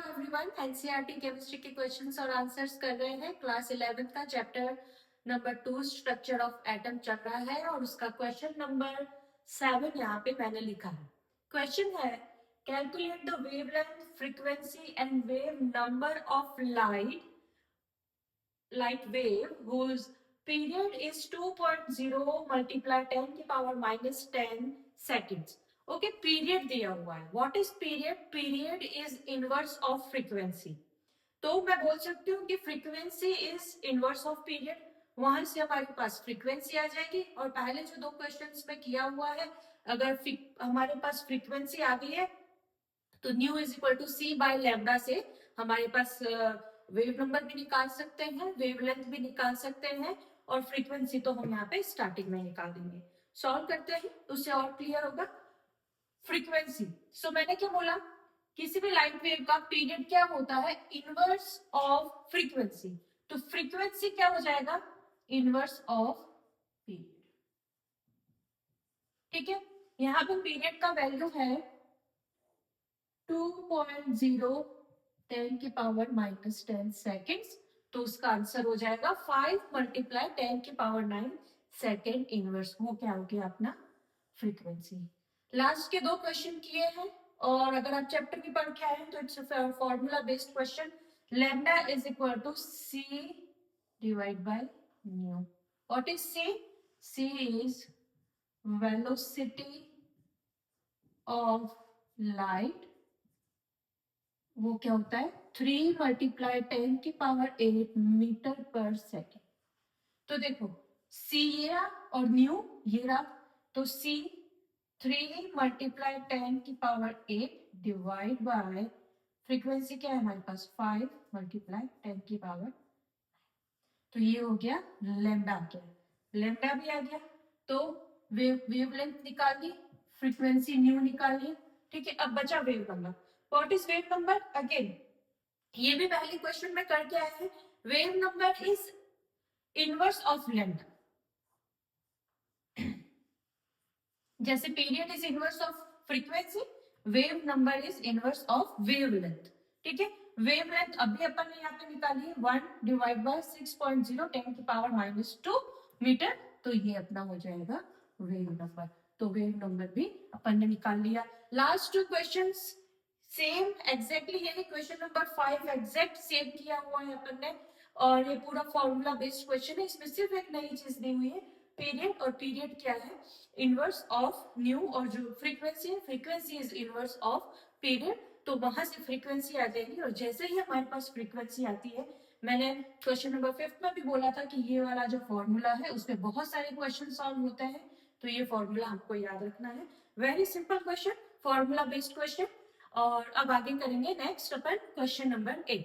Everyone, NCERT chemistry के questions और answers कर रहे हैं। क्लास 11 का chapter number 2 structure of atom चल रहा है और उसका क्वेश्चन नंबर 7 यहाँ पे मैंने लिखा है। क्वेश्चन है calculate the wavelength, frequency and wave number of light wave whose period is 2.0 multiply 10 की power minus 10 seconds. Okay, period दिया हुआ है. What is period? Period is inverse of frequency. तो मैं बोल सकती हूँ कि frequency is inverse of period. वहां से हमारे पास फ्रीक्वेंसी आ जाएगी और पहले जो दो क्वेश्चंस में किया हुआ है, अगर हमारे पास फ्रीक्वेंसी आ गई है तो nu is equal to c by lambda से हमारे पास वेव नंबर भी निकाल सकते हैं, वेवलेंथ भी निकाल सकते हैं और फ्रीक्वेंसी तो हम यहाँ पे स्टार्टिंग में निकाल देंगे. सॉल्व करते हैं उससे और क्लियर होगा. फ्रीक्वेंसी, सो मैंने क्या बोला, किसी भी लाइट वेव का पीरियड क्या होता है? Inverse of frequency. तो फ्रीक्वेंसी क्या हो जाएगा? Inverse of period. ठीक है, यहाँ पे पीरियड का वैल्यू है 2.0 10 की पावर माइनस 10 सेकेंड्स. तो उसका आंसर हो जाएगा 5 मल्टीप्लाई 10 की पावर 9 सेकेंड इनवर्स. वो क्या हो गया अपना फ्रीक्वेंसी. लास्ट के दो क्वेश्चन किए हैं और अगर आप चैप्टर भी पढ़ के आए हैं तो it's formula based question. Lambda is equal to c divide by nu. What is c? C is velocity of light. वो क्या होता है? 3 मल्टीप्लाई 10 की पावर 8 मीटर पर सेकेंड. तो देखो सी ये रहा और न्यू ये रहा. तो सी 3 मल्टीप्लाई 10 की पावर 8 डिवाइड बाय फ्रीक्वेंसी क्या है हमारे पास? 5 मल्टीप्लाई 10 की पावर. तो ये हो गया लैम्डा आ गया. लैम्डा भी आ गया. तो वेवलेंथ निकाल ली, फ्रीक्वेंसी न्यू निकाल ली. ठीक है, अब बचा wave number. What is wave number? Again ये भी पहले क्वेश्चन में करके आए हैं. Wave number is inverse of lambda. जैसे period is inverse of frequency, wave number is inverse of wavelength. ठीक है, वेवलेंथ अभी अपन ने यहाँ पे निकाली है 1 डिवाइड बाय 6.0 10 की पावर माइनस 2 मीटर. तो ये अपना हो जाएगा वेव नंबर. तो वेव नंबर भी अपन ने निकाल लिया. Last two questions same exactly यही क्वेश्चन नंबर 5 एग्जैक्ट सेम किया हुआ है अपन ने और ये पूरा फॉर्मूला बेस्ड क्वेश्चन है. इसमें सिर्फ एक नई चीज दी हुई है पीरियड. और पीरियड क्या है? Inverse of new. और जो फ्रीक्वेंसी है, frequency is inverse of period. तो वहां से फ्रीक्वेंसी आ जाएगी और जैसे ही हमारे पास फ्रीक्वेंसी आती है, मैंने क्वेश्चन नंबर 5 में भी बोला था कि ये वाला जो फॉर्मूला है उसमें बहुत सारे क्वेश्चन सॉल्व होते हैं. तो ये फॉर्मूला हमको याद रखना है. Very simple question, formula based question. और अब आगे करेंगे नेक्स्ट अपन क्वेश्चन नंबर 8.